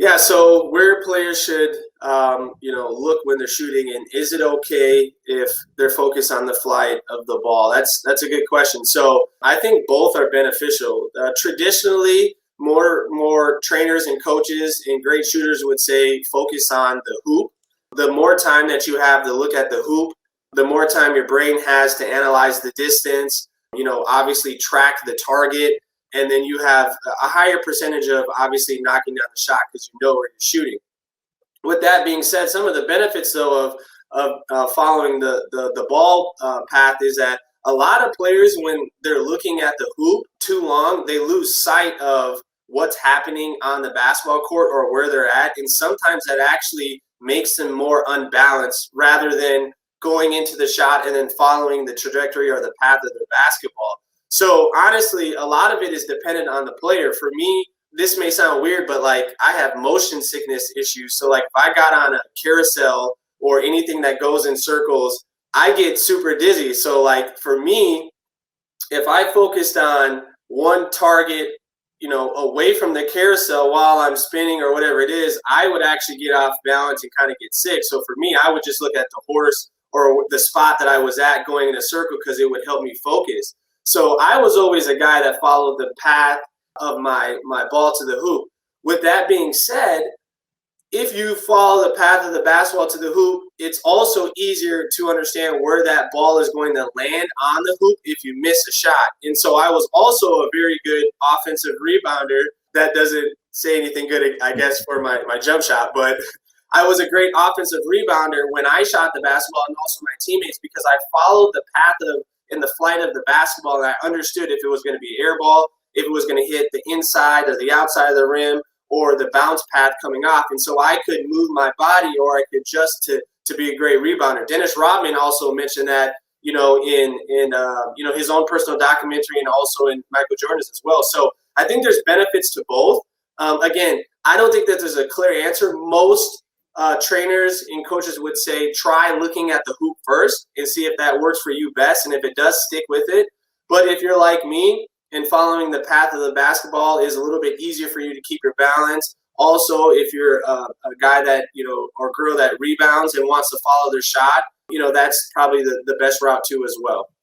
Yeah, so where players should, look when they're shooting, and is it okay if they're focused on the flight of the ball? That's a good question. So I think both are beneficial. Traditionally, more trainers and coaches and great shooters would say focus on the hoop. The more time that you have to look at the hoop, the more time your brain has to analyze the distance. Obviously track the target, and then you have a higher percentage of obviously knocking down the shot because you know where you're shooting. With that being said, some of the benefits though of following the ball path is that a lot of players, when they're looking at the hoop too long, they lose sight of what's happening on the basketball court or where they're at, and sometimes that actually makes them more unbalanced rather than going into the shot and then following the trajectory or the path of their basketball. So honestly, a lot of it is dependent on the player. For me, this may sound weird, but like I have motion sickness issues. So like if I got on a carousel or anything that goes in circles, I get super dizzy. So like for me, if I focused on one target, away from the carousel while I'm spinning or whatever it is, I would actually get off balance and kind of get sick. So for me, I would just look at the horse or the spot that I was at going in a circle because it would help me focus. So I was always a guy that followed the path of my ball to the hoop. With that being said, if you follow the path of the basketball to the hoop, it's also easier to understand where that ball is going to land on the hoop if you miss a shot. And so I was also a very good offensive rebounder. That doesn't say anything good, I guess, for my jump shot, but I was a great offensive rebounder when I shot the basketball and also my teammates because I followed the path of in the flight of the basketball and I understood if it was going to be air ball, if it was going to hit the inside or the outside of the rim, or the bounce path coming off. And so I could move my body or I could adjust to be a great rebounder. Dennis Rodman also mentioned that, in his own personal documentary and also in Michael Jordan's as well. So I think there's benefits to both. Again, I don't think that there's a clear answer. Most trainers and coaches would say try looking at the hoop first and see if that works for you best. And if it does, stick with it. But if you're like me, and following the path of the basketball is a little bit easier for you to keep your balance. Also, if you're a guy that, or girl that rebounds and wants to follow their shot, that's probably the best route too as well.